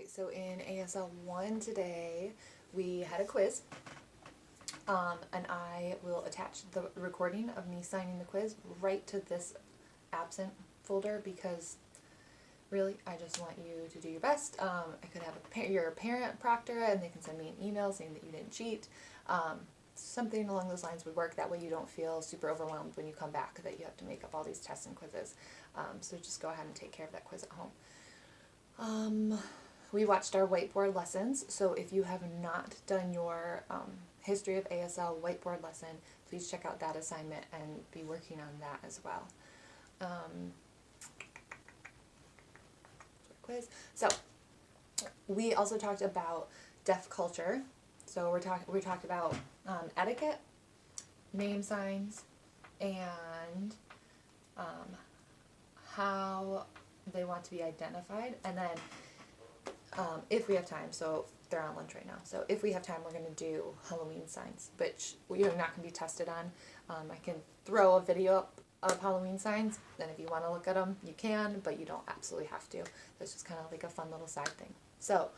Alright, so in ASL 1 today, we had a quiz, and I will attach the recording of me signing the quiz right to this absent folder because really, I just want you to do your best. I could have your parent proctor and they can send me an email saying that you didn't cheat. Something along those lines would work. That way you don't feel super overwhelmed when you come back that you have to make up all these tests and quizzes. So just go ahead and take care of that quiz at home. We watched our whiteboard lessons, so if you have not done your History of ASL whiteboard lesson, please check out that assignment and be working on that as well. Quiz. So we also talked about deaf culture. So we talked about etiquette, name signs, and how they want to be identified, and then if we have time, so they're on lunch right now, so if we have time we're going to do Halloween signs, which you're not going to be tested on. I can throw a video up of Halloween signs, and if you want to look at them you can, but you don't absolutely have to. That's just kind of like a fun little side thing. So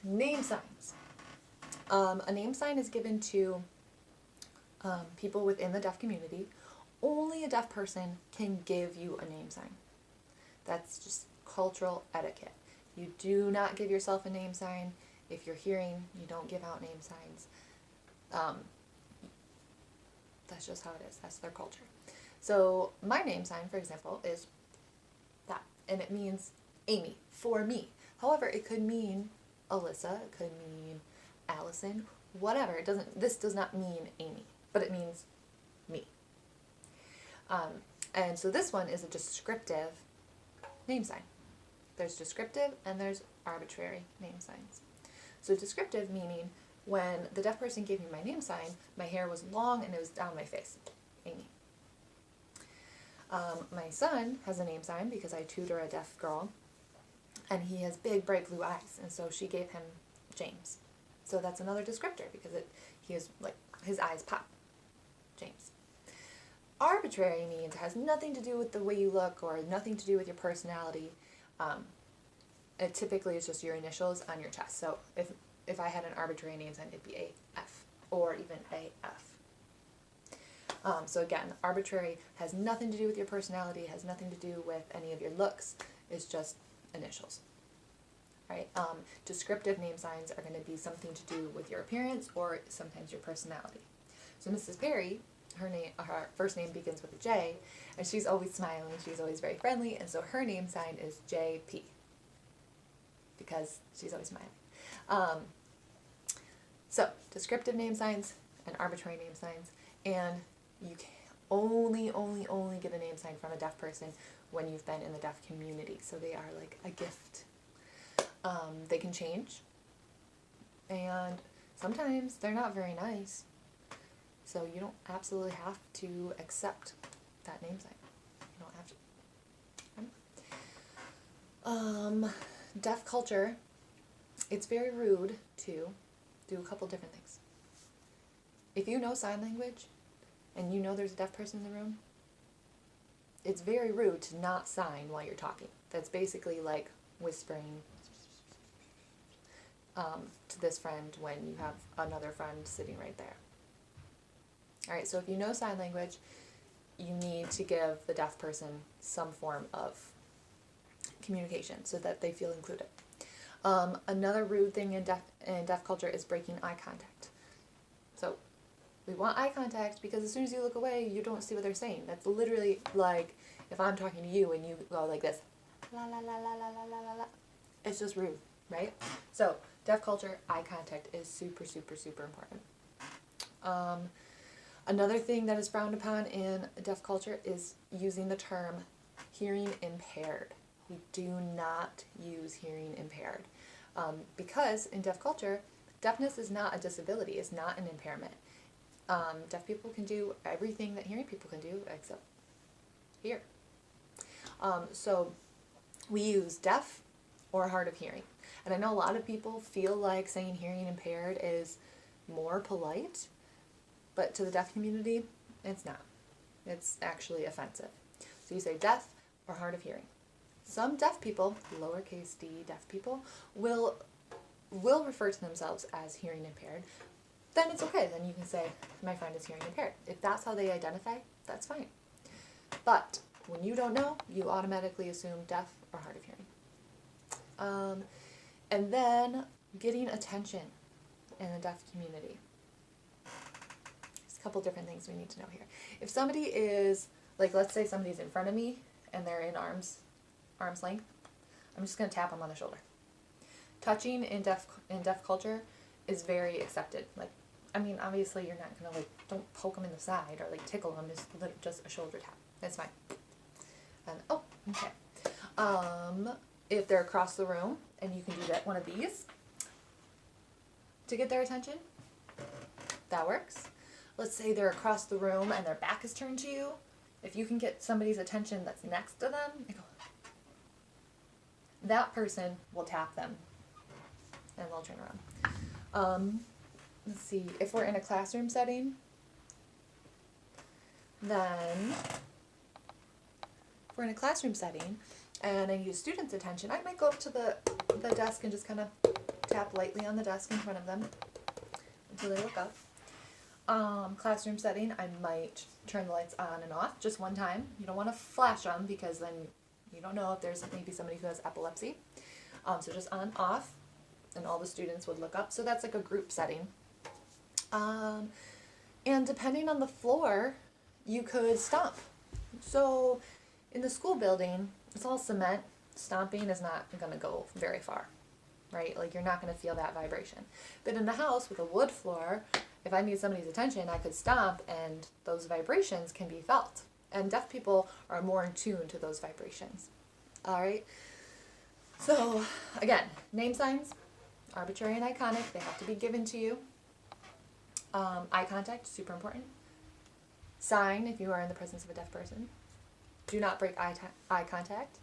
name signs. A name sign is given to people within the deaf community. Only a deaf person can give you a name sign. That's just cultural etiquette. You do not give yourself a name sign. If you're hearing, you don't give out name signs. That's just how it is. That's their culture. So my name sign, for example, is that, and it means Amy, for me. However, it could mean Alyssa, it could mean Allison, whatever. This does not mean Amy, but it means me. And so this one is a descriptive name sign. There's descriptive and there's arbitrary name signs. So descriptive meaning when the deaf person gave me my name sign, my hair was long and it was down my face. Amy. My son has a name sign because I tutor a deaf girl, and he has big bright blue eyes, and so she gave him James. So that's another descriptor because he is like, his eyes pop. James. Arbitrary means it has nothing to do with the way you look or nothing to do with your personality. It typically is just your initials on your chest. So if I had an arbitrary name sign, it'd be AF or even AF. So again, arbitrary has nothing to do with your personality, has nothing to do with any of your looks. It's just initials. Right? Descriptive name signs are going to be something to do with your appearance or sometimes your personality. So Mrs. Perry, her first name begins with a J, and she's always smiling, she's always very friendly, and so her name sign is JP, because she's always smiling. So, descriptive name signs and arbitrary name signs, and you can only get a name sign from a deaf person when you've been in the deaf community, so they are like a gift. They can change, and sometimes they're not very nice. So you don't absolutely have to accept that name sign. You don't have to. Deaf culture, it's very rude to do a couple different things. If you know sign language and you know there's a deaf person in the room, it's very rude to not sign while you're talking. That's basically like whispering to this friend when you have another friend sitting right there. Alright, so if you know sign language, you need to give the deaf person some form of communication so that they feel included. Another rude thing in deaf culture is breaking eye contact. So we want eye contact because as soon as you look away, you don't see what they're saying. That's literally like if I'm talking to you and you go like this, la la la la la la la la. It's just rude, right? So deaf culture, eye contact is super, super, super important. Another thing that is frowned upon in deaf culture is using the term hearing impaired. We do not use hearing impaired because in deaf culture, deafness is not a disability, it's not an impairment. Deaf people can do everything that hearing people can do except hear. So we use deaf or hard of hearing. And I know a lot of people feel like saying hearing impaired is more polite, but to the deaf community, it's not. It's actually offensive. So you say deaf or hard of hearing. some deaf people, lowercase d deaf people, will refer to themselves as hearing impaired. Then it's okay. Then you can say, my friend is hearing impaired. If that's how they identify, that's fine. But when you don't know, you automatically assume deaf or hard of hearing. And then getting attention in the deaf community. There's a couple different things we need to know here. If somebody is, like, let's say somebody's in front of me and they're in arm's length, I'm just going to tap them on the shoulder. Touching in deaf culture is very accepted. Like, I mean, obviously you're not going to, like, don't poke them in the side or, like, tickle them. Just a shoulder tap. That's fine. And, oh, okay. If they're across the room and you can do that, one of these to get their attention, that works. Let's say they're across the room and their back is turned to you. If you can get somebody's attention that's next to them, that person will tap them and they'll turn around. Let's see, if we're in a classroom setting, then if we're in a classroom setting and I need a student's attention, I might go up to the desk and just kind of tap lightly on the desk in front of them until they look up. Classroom setting, I might turn the lights on and off just one time. You don't want to flash them because then you don't know if there's maybe somebody who has epilepsy. So just on, off, and all the students would look up. So that's like a group setting. And depending on the floor, you could stomp. So in the school building, it's all cement. Stomping is not going to go very far, right? Like, you're not going to feel that vibration. But in the house with a wood floor, if I need somebody's attention, I could stomp and those vibrations can be felt. And deaf people are more in tune to those vibrations. All right? So, again, name signs, arbitrary and iconic, they have to be given to you. Eye contact, super important. Sign if you are in the presence of a deaf person. Do not break eye contact.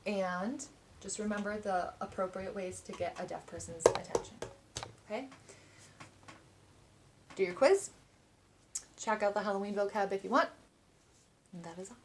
And just remember the appropriate ways to get a deaf person's attention. Okay? Do your quiz. Check out the Halloween vocab if you want. And that is all.